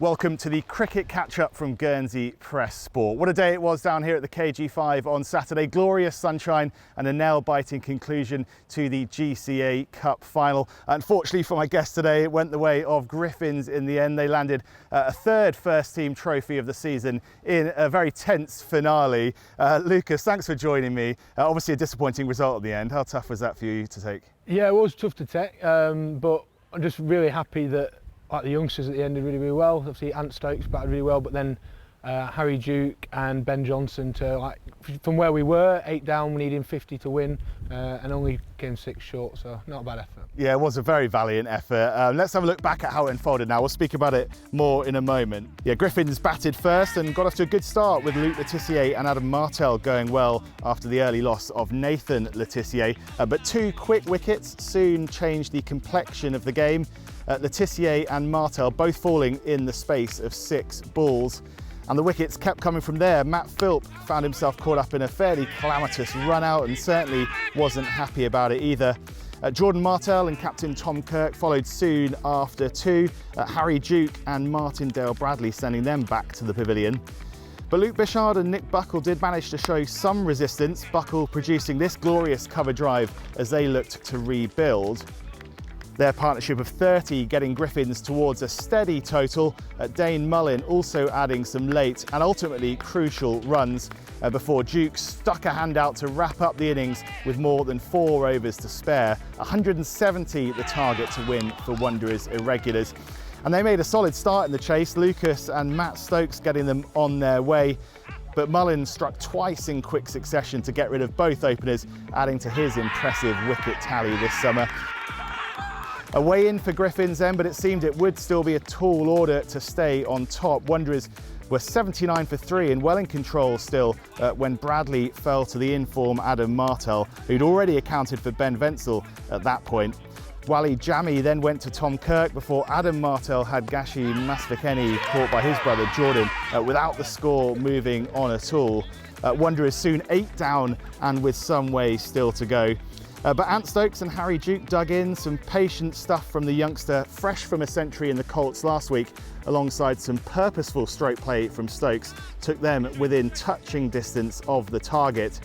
Welcome to the cricket catch-up from Guernsey Press Sport. What a day it was down here at the KG5 on Saturday. Glorious sunshine and a nail-biting conclusion to the GCA Cup final. Unfortunately for my guest today, it went the way of Griffins in the end. They landed a third first-team trophy of the season in a very tense finale. Lucas, thanks for joining me. Obviously a disappointing result at the end. How tough was that for you to take? Yeah, it was tough to take, but I'm just really happy that the youngsters at the end did really, really well. Obviously, Ant Stokes batted really well, but then Harry Duke and Ben Johnson to from where we were, 8 down, we needing 50 to win, and only came 6 short. So not a bad effort. Yeah, it was a very valiant effort. Let's have a look back at how it unfolded now. We'll speak about it more in a moment. Yeah, Griffins batted first and got off to a good start with Luke Le Tissier and Adam Martel going well after the early loss of Nathan Le Tissier. But 2 quick wickets soon changed the complexion of the game. Le Tissier and Martel both falling in the space of 6 balls. And the wickets kept coming from there. Matt Philp found himself caught up in a fairly calamitous run out and certainly wasn't happy about it either. Jordan Martel and captain Tom Curr followed soon after 2. Harry Duke and Martin Dale Bradley sending them back to the pavilion. But Luke Bichard and Nick Buckle did manage to show some resistance, Buckle producing this glorious cover drive as they looked to rebuild. Their partnership of 30 getting Griffins towards a steady total, Dane Mullin also adding some late and ultimately crucial runs before Duke stuck a hand out to wrap up the innings with more than 4 overs to spare. 170 the target to win for Wanderers irregulars. And they made a solid start in the chase, Lucas and Matt Stokes getting them on their way. But Mullin struck twice in quick succession to get rid of both openers, adding to his impressive wicket tally this summer. A way in for Griffins then, but it seemed it would still be a tall order to stay on top. Wanderers were 79 for 3 and well in control still when Bradley fell to the in-form Adam Martel, who'd already accounted for Ben Wenzel at that point. Wally Jammy then went to Tom Kirk before Adam Martel had Gashi Masvikeni caught by his brother Jordan without the score moving on at all. Wanderers soon 8 down and with some way still to go. But Ant Stokes and Harry Duke dug in, some patient stuff from the youngster, fresh from a century in the Colts last week, alongside some purposeful stroke play from Stokes, took them within touching distance of the target.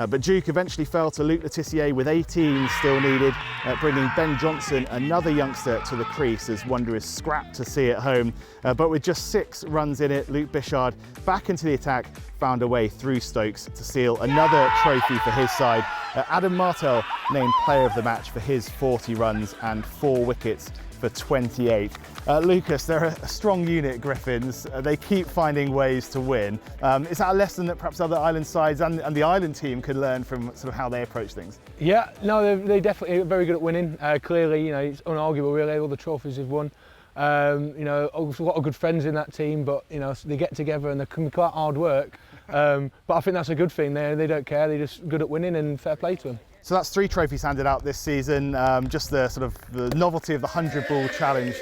But Duke eventually fell to Luke Le Tissier with 18 still needed, bringing Ben Johnson, another youngster, to the crease as Wanderers scrapped to see it home. But with just 6 runs in it, Luke Bichard, back into the attack, found a way through Stokes to seal another trophy for his side. Adam Martel named player of the match for his 40 runs and 4 wickets for 28. Lucas, they're a strong unit, Griffins. They keep finding ways to win. Is that a lesson that perhaps other island sides and the island team could learn from sort of how they approach things? Yeah, no, they definitely are very good at winning. Clearly, you know, it's unarguable really, all the trophies they've won. You know, a lot of good friends in that team, but you know, they get together and they can be quite hard work. But I think that's a good thing. They don't care. They're just good at winning, and fair play to them. So that's 3 trophies handed out this season. Just the sort of the novelty of the 100-ball challenge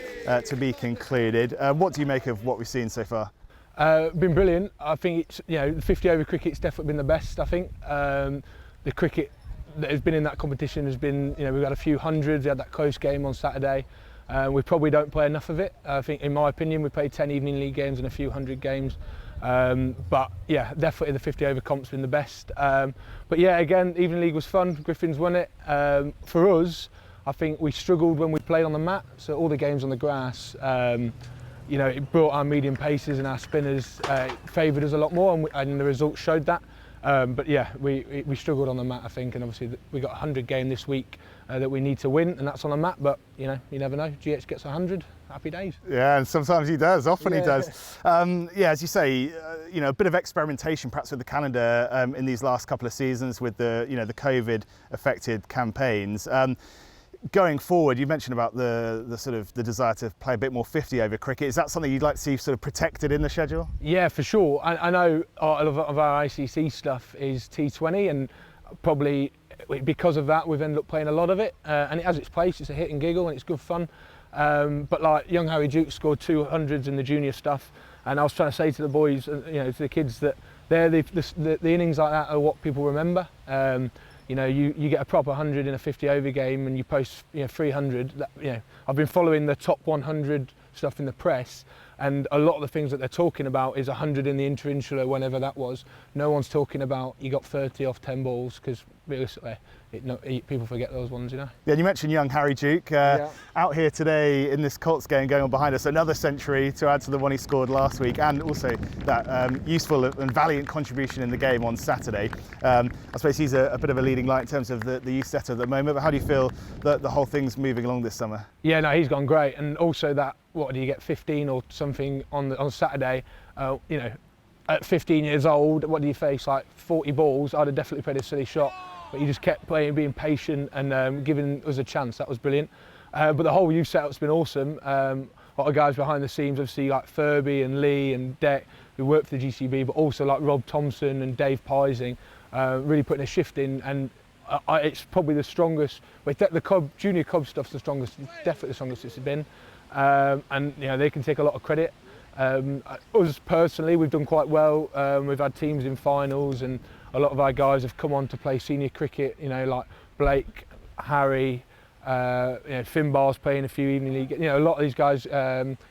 to be concluded. What do you make of what we've seen so far? Been brilliant. I think it's, you know, the 50-over cricket's definitely been the best. I think the cricket that has been in that competition has been, you know, we've had a few hundreds. We had that close game on Saturday. We probably don't play enough of it. I think, in my opinion, we played 10 evening league games and a few hundred games. But yeah, definitely the 50-over comp's been the best. But yeah, again, evening league was fun. Griffins won it. For us, I think we struggled when we played on the mat. So all the games on the grass, you know, it brought our medium paces and our spinners, favoured us a lot more, and the results showed that. But yeah, we struggled on the mat, I think, and obviously we got a 100 game this week that we need to win, and that's on the mat. But you know, you never know. GH gets 100. Happy days. Yeah, and sometimes he does. Often he does. Yeah, as you say, you know, a bit of experimentation perhaps with the calendar in these last couple of seasons with the, you know, the COVID-affected campaigns. Going forward, you mentioned about the sort of the desire to play a bit more 50-over cricket. Is that something you'd like to see sort of protected in the schedule? Yeah, for sure. I know a lot of our ICC stuff is T20, and probably because of that, we've ended up playing a lot of it. And it has its place. It's a hit and giggle, and it's good fun. But like young Harry Duke scored 200s in the junior stuff, and I was trying to say to the boys, you know, to the kids, that the innings like that are what people remember. You know, you get a proper 100 in a 50-over game, and you post, you know, 300. You know, I've been following the top 100 stuff in the press, and a lot of the things that they're talking about is 100 in the inter-insular, whenever that was. No one's talking about you got 30 off 10 balls, because realistically, people forget those ones, you know. Yeah, and you mentioned young Harry Duke, out here today in this Colts game going on behind us, another century to add to the one he scored last week, and also that useful and valiant contribution in the game on Saturday. I suppose he's a bit of a leading light in terms of the youth setter at the moment, but how do you feel that the whole thing's moving along this summer? Yeah, no, he's gone great, and also that, what do you get, 15 or something on Saturday, you know, at 15 years old, what do you face, like 40 balls? I'd have definitely played a silly shot, but he just kept playing, being patient and giving us a chance. That was brilliant. But the whole youth setup's been awesome. A lot of guys behind the scenes, obviously like Furby and Lee and Deck, who work for the GCB, but also like Rob Thompson and Dave Pising, really putting a shift in, and it's probably the strongest. The junior Cub stuff's the strongest, definitely the strongest it's been, and you know, they can take a lot of credit. Us personally, we've done quite well. We've had teams in finals, and a lot of our guys have come on to play senior cricket. You know, like Blake, Harry, you know, Finbar's playing a few evening league. You know, a lot of these guys,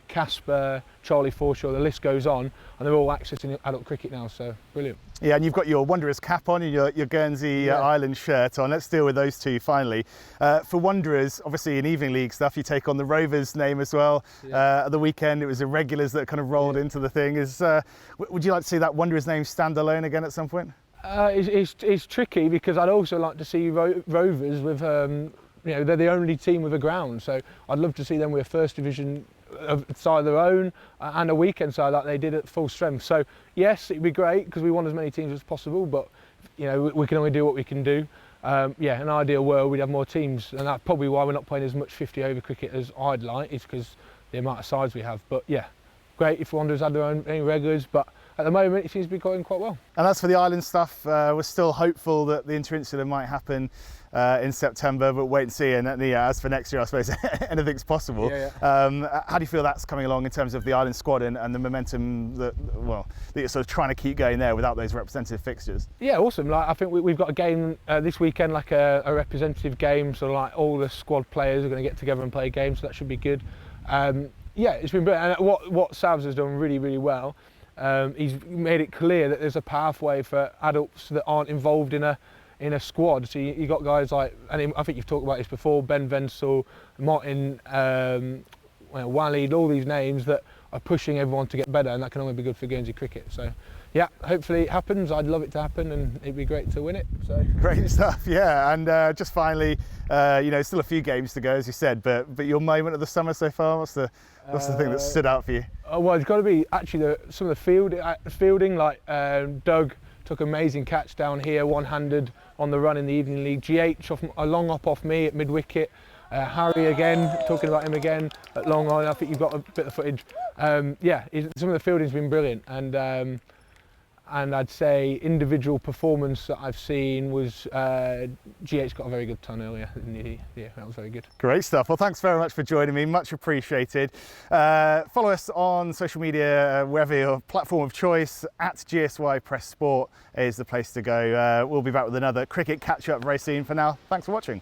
Casper, Charlie Forshaw, the list goes on, and they're all accessing adult cricket now. So brilliant. Yeah, and you've got your Wanderers cap on and your Guernsey Island shirt on. Let's deal with those two finally. For Wanderers, obviously in evening league stuff, you take on the Rovers name as well. At the weekend, it was the regulars that kind of rolled into the thing. Would you like to see that Wanderers name stand alone again at some point? It's tricky, because I'd also like to see Rovers with, you know, they're the only team with a ground. So I'd love to see them with a first division side of their own and a weekend side like they did at full strength. So yes, it'd be great because we want as many teams as possible, but you know, we can only do what we can do. Yeah, in an ideal world we'd have more teams, and that's probably why we're not playing as much 50 over cricket as I'd like, is because the amount of sides we have. But yeah, great if Wanderers had their own regulars, but at the moment it seems to be going quite well. And as for the island stuff, we're still hopeful that the inter-insular might happen in September, but wait and see. And as for next year, I suppose anything's possible. How do you feel that's coming along in terms of the island squad and the momentum that you're sort of trying to keep going there without those representative fixtures? Yeah, awesome. Like, I think we've got a game this weekend, like a representative game, so like all the squad players are going to get together and play a game, so that should be good. Yeah, it's been brilliant. And what Savs has done really, really well, he's made it clear that there's a pathway for adults that aren't involved in a squad. So you got guys like, and I think you've talked about this before, Ben Vensel, Martin, Walid, all these names that are pushing everyone to get better, and that can only be good for Guernsey cricket. So yeah, hopefully it happens. I'd love it to happen, and it'd be great to win it. So great stuff, yeah. And just finally, you know, still a few games to go, as you said, but your moment of the summer so far, what's the thing that stood out for you? Well, it's got to be actually some of the fielding, like Doug took an amazing catch down here, one-handed on the run in the evening league. GH a long hop off me at mid-wicket. Harry again, talking about him again at long on. I think you've got a bit of footage. Yeah, some of the fielding's been brilliant, and I'd say individual performance that I've seen was GH got a very good ton earlier. Yeah, that was very good. Great stuff. Well, thanks very much for joining me. Much appreciated. Follow us on social media, wherever your platform of choice. At GSY Press Sport is the place to go. We'll be back with another cricket catch-up very soon. For now, thanks for watching.